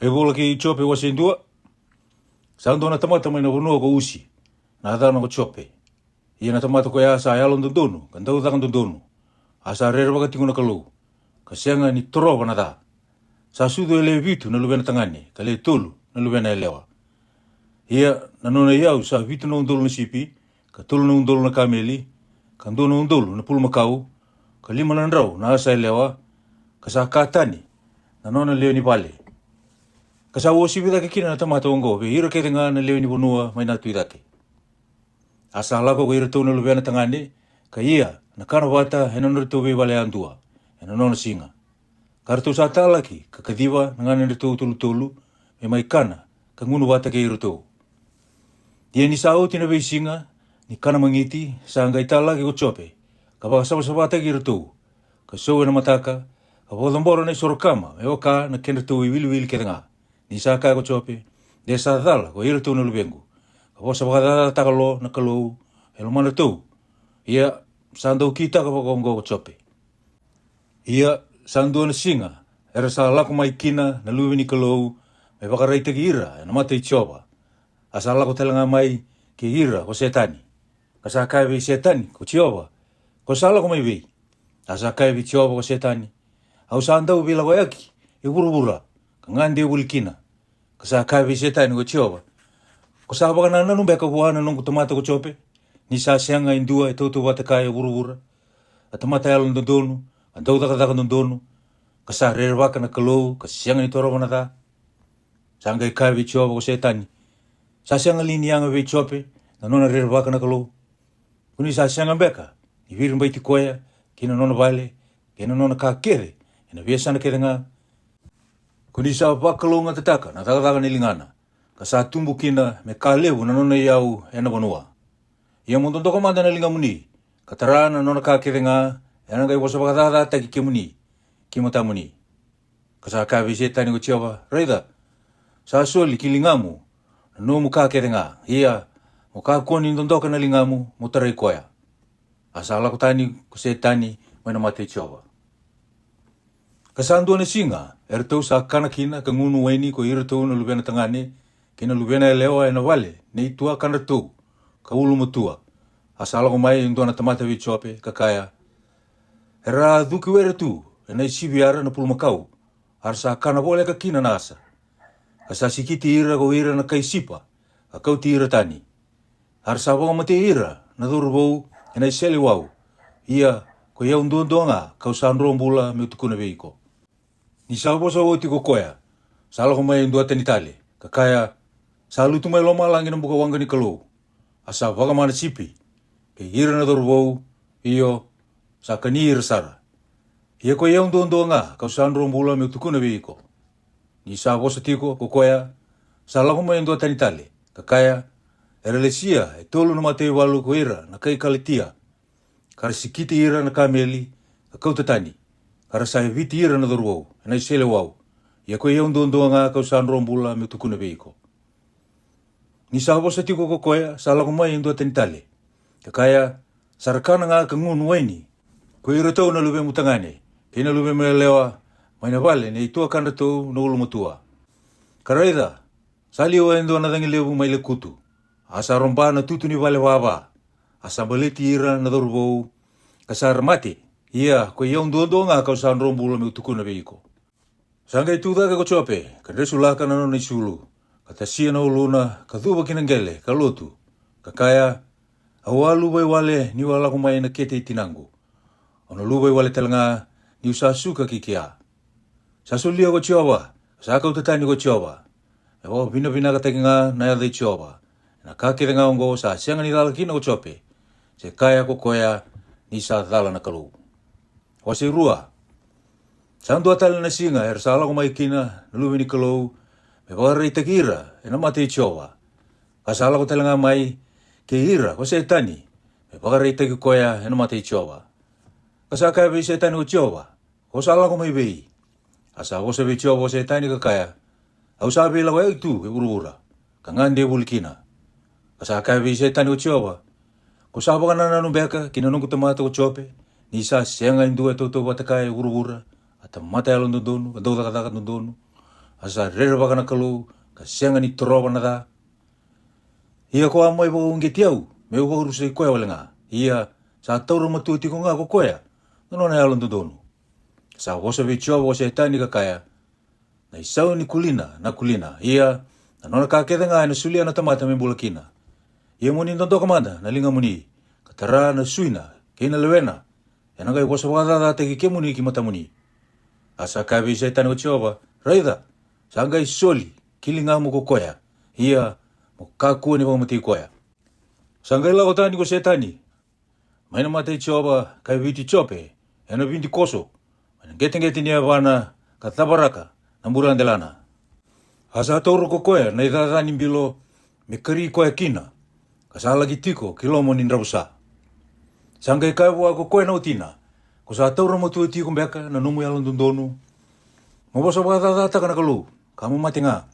E vola ki chope wa sendua. Sando na tamata mai na vonua ko usi. Na dana ko chope. Ia na tamata ko ya sa yalo ndonu, kan tau ta ndonu. Asa rere waka tinguna kalau. Ka senga ni trova na da. Sa sudo ele vitu na lubena tangani, ka le tolu na lubena elewa. Ia na nona iau sa vitu na undolu na sipi, ka tolu na undolu na kameli, ka ndo na undolu na pulu makau, ka lima na ndrau na asa elewa, ka sa katani na nona leo ni vale. Ka sa uosi vida ke kina na tamata ongo, ve hira ke tenga na leo ni bonua mai na tuidake. Asa lako ko hira tau na lubena tangani, ka ia na kana wata he na nurito ve vale andua, he na nona singa. Kartu sa talaki, ka kadiwa na ngana nurito tolu-tolu, me mai kana, ka ngunu wata ke hira tau. Dia ni sa oti na ve singa, ni kana mangiti, sa ngai talaki ko chope, ka baka sabasabata ke hira tau, ka soe na mataka, ka vodambora na isorokama, me waka na kena tau i wili-wili ke nga. Ni sa kai ko chope, de sa dhala ko hira tau na lubengu. Ka bosa baka dhala takalo na kalou, he lo mana tau. Ia, sandau kita ka baka ongo ko chope. Ia, sandau na singa, era sa lako mai kina na luwe ni kalou, me baka reita ki ira, na mata i choba. Asa lako talanga mai ki ira ko setani. Ka sa kai vi setani ko choba, ko sa lako mai vi. Asa kai vi choba ko setani. Au sandau bila ko yaki, i buru-bura, ka ngande ulikina. Ka sa kai vi setani ko choba. Ko sa baka na nanu beka buana nungu tomata ko chope, ni sa sianga indua e tautu wata kai e buru-bura. A tomata yalo ndondonu, a dau taka ndondonu, ka sa rere waka na kalou, ka sianga ni toro wana ta. Sa ngai kai vi choba ko setani. Sa sianga lini anga vi chope, na nona rere waka na kalou. Kuni sa sianga beka, ni virin baiti koya, kina nona vale, kina nona ka kere, ina viesana kere nga. Kuni sa wakalou nga tataka, na taka ni lingana. Ka sa tumbu kina me ka lewu na nona iau e na vanua. Ia muntontoko manda na linga muni, ka tara na nona ka kere nga, e na ngai wasa wakatata taki ke muni, ki mata muni. Ka sa ka vi setani ko choba, reida, sa soli ki lingamu, na no mu ka kere nga, ia, mo ka koni ndondoka na lingamu, mo tarai koya. Asa lako tani ko setani, mai na mate choba. Ka sa andua na singa, er tau sa kana kina, ka ngunu waini ko ira tau na lubena tangane, kina lubena e lewa e na vale, ne itua kana tau, ka ulu matua. Asa lako mai indua na tamata vi chope, ka kaya. Era duki wera tu, e na isibiara na pulumakau, ar sa kana vole ka kina na asa. Ka sa sikiti ira ko ira na kaisipa, ka kau ti ira tani. Ar sa waka mate ira, na dhurubou, e na iseli wau. Ia, ko ia unduandua kau sa andrombula me utukuna veiko. Ni sa bosa oti ko koya, sa lako mai indua tani tale, ka kaya, sa lutu mai loma langi na buka wanga ni kalou. Asa waka mana sipi, ke ira na dhurubou, iyo, sa kani ira sara. Ia ko ia unduandua kau sa andrombula me utukuna veiko. Ni sa bosa tiko ko koya, sa lako mai indua tani tale, ka kaya, era lesia e tolu na matei walu ko ira na kai kalitia. Kara sikiti ira na kameli, ka kau tatani. Kara sa viti ira na dhurubou, e na isele wau. Ia ko ia unduandua kau sa andrombula me utukuna veiko. Ni sa bosa tiko ko koya, sa lako mai indua tani tale. Ka kaya, sarakana ka ngunu waini, ko ira tau na lube mutangane, kina lube me lewa, mai na vale, ne itua kanda tau na ulu matua. Karaida, sa liwa indua na dangi lewu mai le kutu. Asa romba na tutu ni vale waba. Asa baleti ira na dhurubou, ka sa ramate, ia, ko ia unduandua kau sa andrombula me utukuna veiko. Sanga itu da ko chope, ka resulaka na nona isulu, ka tasia na uluna, ka dhuba kinangele, ka lotu, ka kaya, awalu bai wale ni wala kumai na kete itinangu. Ono lubai wale talanga, ni usa suka kikia. Sa sulia ko choba, sa kau tatani ko choba. Ewa bina ka tekinga na yadai choba. Na kakere nga ongo sa sianga ni dala kina ko chope. Se kaya ko koya ni sa dala na kalu. Wasi rua. Sandu atali na singa, er sa alako mai kina, naluwe ni kalou, me wara i takira, e na mate i chowa. Kasa alako talanga mai, ke ira, ko setani, me wara i taki koya, e na mate i chowa. Kasa kaya vei setani ko chowa, ko sa alako mai vei. Asa ko sa vei chowa ko setani ka kaya, au sa vei lawa e tu, e buru-bura, ka ngande bulikina. Kasa kaya vei setani ko chowa, ko sa baka nananu beka, kina nungu tamata ko chope, ni sa sianga indua e toto watakai e buru-bura, ata mata yalo ndondonu, ka dauda kataka ndondonu. asa rere waka na kalou, ka sianga ni torowa na da. Ia ko amoi wako unge tiau, me uko urusa I koea wale ngā. Ia sa taura matua tiko ngā ko koea, nona e alon tundonu. Sa wosa vi chua wose e tani ka kaya, na isau ni kulina, na kulina. Ia, na nona ka ketha ngā na sulia na tamata me bula kina. Ia muni ntonto kamanda, na linga muni, ka tara na suina, kina lewena, e nangai wosa wakadada te ki muni ki mata muni. Asa kawi se tani ko chua raida, sa ngai soli, kili ngā mo ko koea. Ia, mo kakua ni wamati koea. Sa ngai lako tani ko se tani, maina mata I chua kai viti chope, e na vinti koso, ngeti ni wana ka tabaraka na murandelana. Asa tauro ko koea na idadani bilo me kari koea kina. Ka lagi tiko kilomo ni ndrausa. Sangai kawa ko koea na utina. Ko sa tauro mo tu tiko mbeka na numu yalon dundonu. Mo bosa wakadata kana kalu. Kamu mati nga.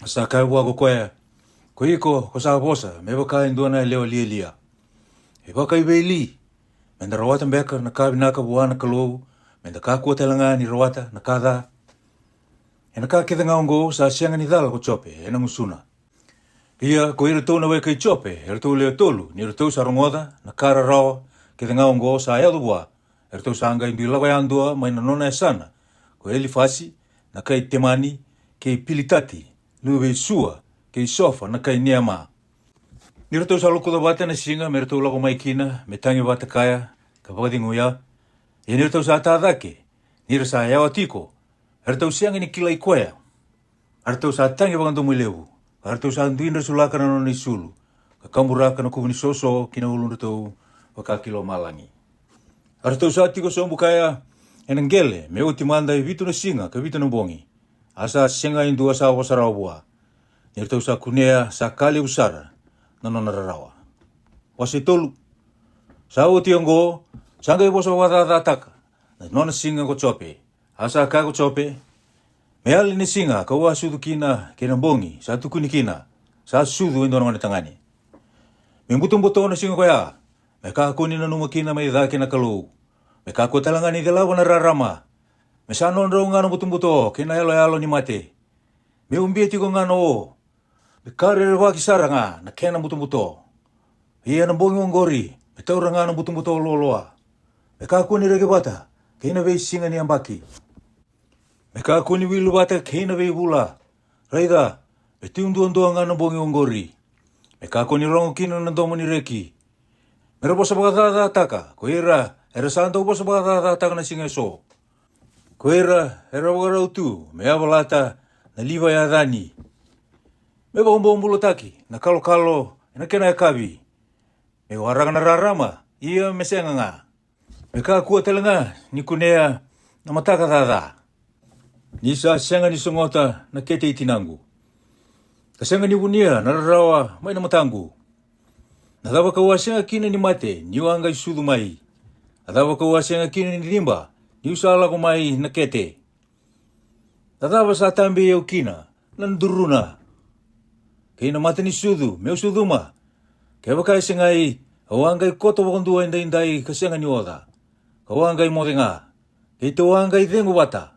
Asa kawa ko koea. Ko iko ko sa bosa me waka induana leo lia. E waka I weili. Menda rawata mbeka na kabinaka buana kalu. Menda kakua telanga ni rawata na kada. E na kaketha ngaongo sa sianga ni dhala ko chope, e na musuna. Ia, ko ira tau na weka I chope, ira tau leo tolu, ni ira tau sa rongoda, na kara rawa, ketha ngaongo sa ayadubua, ira tau sa anga I lawa yandua, mai na nona e sana, ko eli fasi, na kai temani, kei pilitati, luwe sua, kei sofa, na kai niama. Ni ira tau sa loko da bata na singa, me ira tau lako maikina, me tangi bata kaya, ka wakadingo ya, e ni ira tau sa atadake, ni ira sa ayawa tiko, ira tau sianga ni kila I koea, ira tau sa tangi wakanto muilewu, ira tau sa anduindra sulaka na nona I sulu, ka kamburaka na kuvuni soso, kina ulundu tau wakakilo malangi. Ira tau sa tiko sombu kaya, enangele, me uti manda I vitu na singa, ka vitu na bongi, asa singa indua sa wasarawa bua, ira tau sa kunea sa kali usara, na nona rarawa. Wasi tolu, sa uti ongo, sanga I bosa wadadhataka, na nona singa ko chope, asa ka ko chope, me ali ni singa ka wa sudu kina kena bongi, sa tukuni kina, sa sudu indo na tangani. Me butung-butung na singa ko ya, me ka kuni na numakina may dake na kalou, me ka ko talangani de lawa na rarama, me sa non raw nga na butung-buto, kina yalo ni mate, me umbieti ko nga no, me kare rewa kisara nga, na kena butung-buto, iya na bongi wangori, me taura nga na butung-buto loloa, me ka kuni rege bata, kina vei singa ni ambaki. Me ka kuni wilu bata kina vei bula. Raida, me tiunduan-duan nga na bongi wangori. Me ka kuni rongo kina na domo ni reki. Me rabosa bakadadhataka, ko era santa ubosa bakadadhataka na singa so. Ko era wakarautu, me avalata na liva ya dhani. Me baumbulo taki, na kalo-kalo, na kena ya kabi. Me waranga na rarama, iya me senga nga. Me ka kua telanga, ni kunea na mataka dada. Ni sa senga ni songota na kete itinangu. Ka senga ni wunia na rarawa mai na matangu. Na dawa ka wasenga kina ni mate, ni wanga I sudu mai. Na dawa ka wasenga kina ni limba, ni usala ko mai na kete. Na dawa sa tambi yau kina, na nduruna. Kina mate ni sudu, meu suduma. Kaya wakai sengai, awangai koto wakondua indai ka senga ni oda. Kawangai mote nga, kei te wangai dengu bata.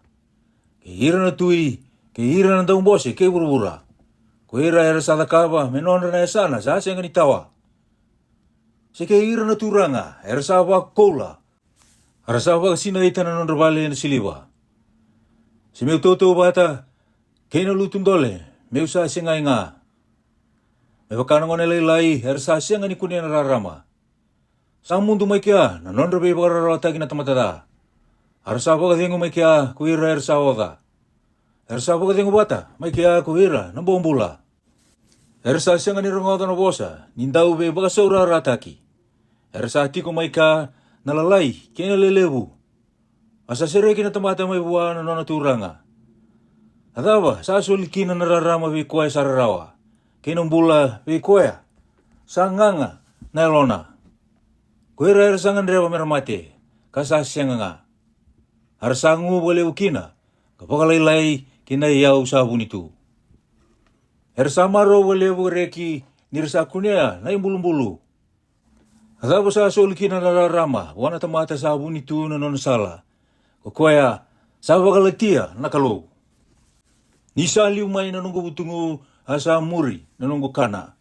Kei hira na tui, kei hira na daun bose, kei burubura. Ko hira era sada kaba, menonra na esana, sa senga ni tawa. Se kei hira na turanga, era sa wak koula. Ara sa wak sina ita na nonra bale na siliwa. Se meu toto bata, kei na lutundole, meu sa senga nga. Me wakana ngone lai, era sa senga ni kunia na rarama. Sa mundo mai kia, na nonra bei bakararawa taki na tamatada. Arsa wakadengu mai kia kuira ersa oda. Ersa wakadengu bata, mai kia kuira na bombula. Ersa senga ni rongoda na bosa, nindau bei bakasaura rataki. Ersa tiko mai kia nalalai, kena lelebu. Asa sereki na tamata mai buwa na nona turanga. Adawa, sa sulikina na rarama bei koe sararawa. Kena mbula bei koe, sa nganga na elona. Kuira ersa nganrewa meramate, kasa senga nga. Arsangu boleh ukina, kapakalai kina yau sabun itu. Ersamaro boleh bureki nirsa kunia na imbulu-bulu. Atau sa solikina na rama, wana tamata sabun itu na non sala. Kokoya sa bakalatia na kalau. Nisa liu mai na nungu butungu asa muri na nungu kana.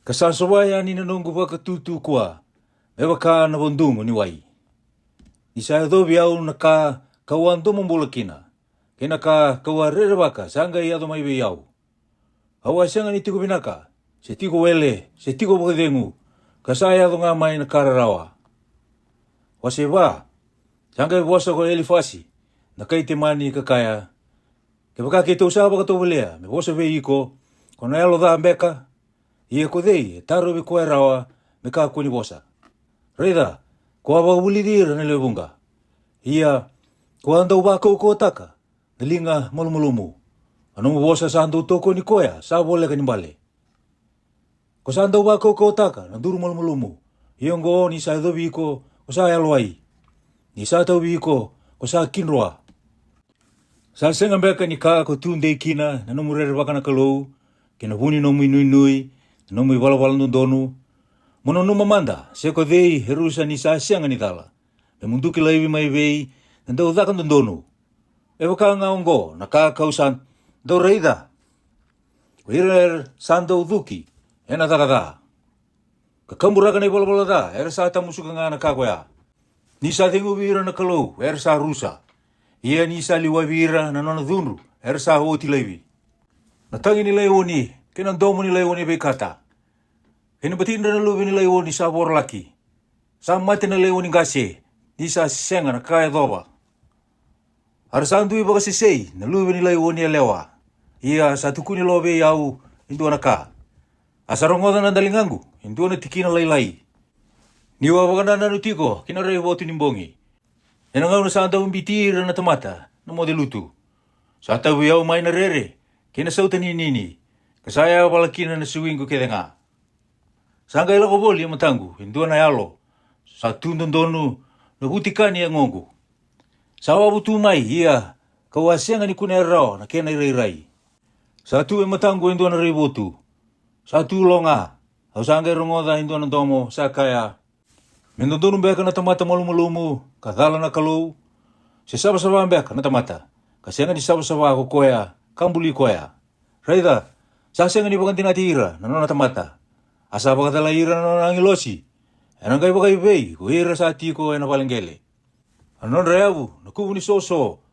Kasasawaya ni na nungu wakatutu kua. Ewa ka na bondungu ni wai. Nisa dobi au na ka kawanto mambulakina. Kena ka kawarere waka sanga i ado mai au. Awa senga ni tiko binaka. Se tiko wele, se tiko bakadengu. Kasaya ado nga mai na kararawa. Wase wa. Sanga i wasa ko elifasi. Na kaite mani kakaya. Ke waka ke tau saba ka tau walea. Me wasa ve iko. Kona elo dha mbeka. Ie ko dei. Taro vi koe rawa. Me ka kuni wasa. Reida. Ko awa ulidira na lewunga. Ia. Ko anda ubako ko taka. Nalinga malumulumu. Anong wasa sa ando toko ni koya. Sa wole ka nimbale. Ko sa anda ubako ko taka. Nanduru malumulumu. Iongo ni sa dobi ko. Ko sa aloai. Ni sa tau ko. Ko sa kinroa. Sa senga mbeka ni ka ko tunde kina na no murere waka na kalou, ke na huni no mui nui nui, no mui wala wala no donu. Mono numa manda, se ko dei herusa ni sa sianga ni tala. Me munduki laiwi mai vei, na dau dhaka no donu. E waka nga ongo, na ka kausan, dau reida. Ko hirer san dau dhuki, e na dhaka dha. Ka kamburaka na wala wala dha, era sa tamusuka nga na kakoya. Ni sa tingu vira na kalou, era sa rusa. Ia ni sa liwa vira na nona dhunru, era sa hoti leiwi. Na tangi ni leiwoni, kena domo ni leiwoni bekata. Kena batinda na luwi ni leiwoni sa borlaki. Sa mati na leiwoni gase, ni sa senga na kaya doba. Arasandu iba kasi sei, na luwi ni leiwoni lewa. Ia sa tukuni lobe yau, hindu anaka. Asarongoda na dalingangu, hindu na tikina lailai. Niwa wakana na nutiko, kina rei wotu nimbongi. Ena ngau na sa anda umbitira na tamata, na modelutu. Sa tau yau mai na rere, kena sauta nini. Kasaya walakina na suwingu kedenga. Sanga ila koboli matangu, hindua na yalo. Sa tundondonu, na hutikani ya ngongu. Sa wabutu mai, ia, kawasianga ni kuna rao, na kena irai. Sa tu matangu hindua na ribotu. Sa tu longa, au sanga irongoda hindua na domo, sa kaya. Mendondonu mbeka na tamata malumulumu, kadhala na kalou. Se saba-saba mbeka na tamata. Kasenga ni saba-saba ako koya, kambuli koya. Raida, sasenga ni baganti na tira, na nona tamata. Asa bagatala ira na nona angilosi. Enang kai bagai bei, ko ira sa tiko ena palengele. Anon reabu, na kubu ni soso.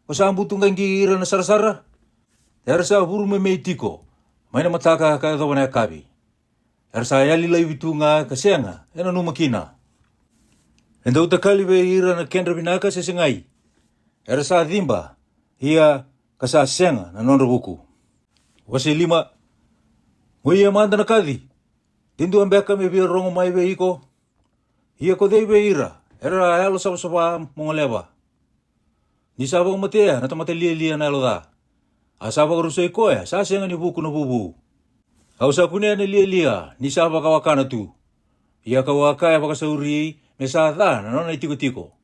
Ko sa ambutung kangi ira na sarasara. Era sa huru me mei tiko. May na mataka kaya dawa na kabi. Era sa yali lai vitunga kasenga, ena numakina. Enda utakali be ira na kendra binaka se sengai. Era sa dhimba, ia kasa senga na nonra buku. Wasi lima, mui manda na kadhi. Tindu ambeka me bia rongo mai be iko. Ia ko dei be ira, era ayalo saba-saba mongoleba. Ni saba umatea, na tamate lia na alo da. Asaba karuso ikoya, sa senga ni buku na bubu. Au sa kunea na lia, ni saba kawakana tu. Ia kawakaya pakasauri, me sa dha na nona itiko-tiko.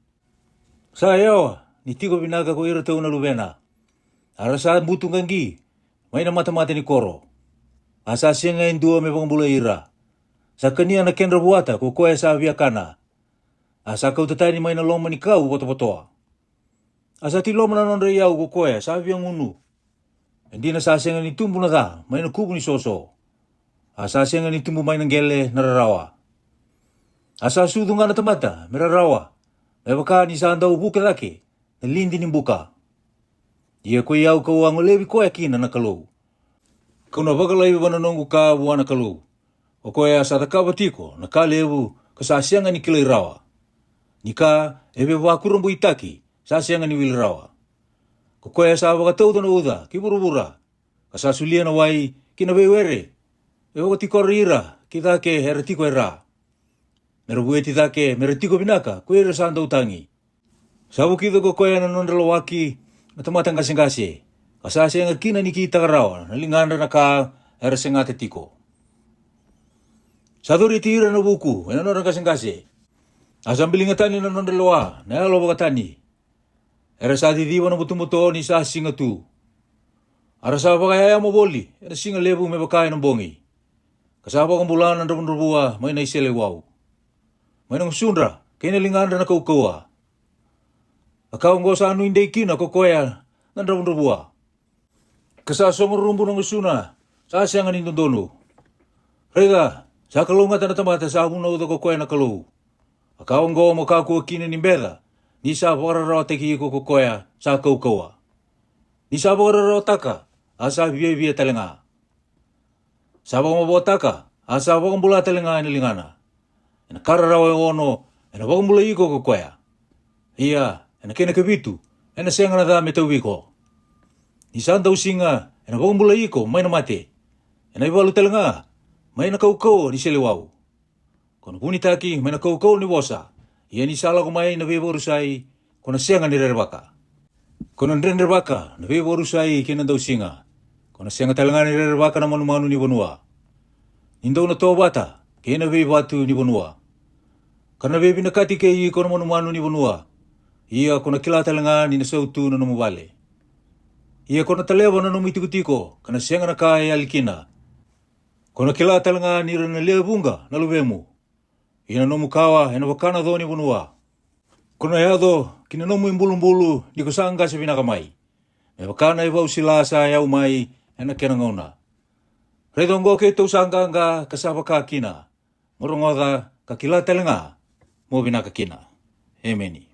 Sa yawa, ni tiko binaka ko ira tau na lubena. Ara sa butung kangi, may na mata-mata ni koro. Asa senga indua me pangambula ira. Sa kania na kendra buata ko koe sa aviakana. Asa kau tatani may na loma ni kau boto-botoa. Asa ti loma na nonra iau ko koe sa aviangunu. Hindi na sa senga ni tumbu na dha, may na kubu ni soso. Asa senga ni tumbu may nanggele nararawa. Asa sudu nga na tamata, merarawa. May baka ni sa anda ubuka dake, na lindi ni buka. Ia ko iau ka uang ulewi ko yakina na kalou. Kau na bagalai wananongu ka uana kalou. O ko ya sa takabatiko, na kalewu ka sa sianga ni kilai rawa. Nika ebe wakurumbu itaki, sa sianga ni wilirawa. Ko ya sa wakatau na uda, kiburubura. Ka sa sulia na wai, kinabewere. Ewa tikorira, kita ke heretiko era. Mero bueti take, mero tiko binaka, kuera sanda utangi. Sabu kita ko koya na nondalo waki, na tumatang kasing-kasi. Kasasi ang kina ni kita karawa, nalinganda na ka, era singate tiko. Saduri tira na buku, ena nondang kasing-kasi. Asam bilingatani na nondalo wa, na alo bakatani. Era sa didiwa na mutu-mutu ni sa singa tu. Ara sa bakaya mo boli, era singa lebu me bakaya ng bongi. Kasaba kang bulan ng rabun-rabua, may naisele wow. May nang sunra, kaya nalinganda na kaukawa. Akaw ngo sa anu hindi kina ko koya ng rabun-rabua. Kasasong rumbu ng usuna, sa siyangan ni Dondono. Rega, sa kalunga na tamata sa abong na uto ko kuya na kalu. Akawang gawa mo kakuha kina ni Beda, ni sa pararaw teki ko kuya sa kaukawa. Ni sa pararaw taka, asa biya talenga. Sa bang mabotaka, asa bang bula talenga nilingana. Ina kararaw ono, ina bang bula iko kuya. Iya, ina kena kabitu, ina siyangan na dami tawiko. Ni santa usinga, ina bang bula iko, may na mate. Ina ibalu talenga, may na kaukaw ni siliwaw. Kono punitaki, may na kaukaw ni bosa. Iya ni sala kumay na beborusay, kono siyangan ni rerbaka. Kono rerbaka, na beborusay kina daw singa. Kono siyangan talenga ni rerbaka na manumanu ni bonua. Nindaw na to bata, kina bebatu ni bonua. Karena bebi nakati kay kono manumanu ni bonua. Iya kono kila talenga ni nasautu na numubale. Iya kono taleba na numitiko-tiko, kana siyangan na kaya alikina. Kono kila talenga ni rana lebunga na lubemu. Ina nomu kawa, ina wakana dhoni bunua. Kono yado, kina nomu imbulu-mbulu, di kusanga sa pinakamay. May wakana iba usilasa ya umay, ina kena ngona. Redongo ke ito usanga nga kasaba ka kina. Murungoda kakila talenga, mo binakakina. Ameni.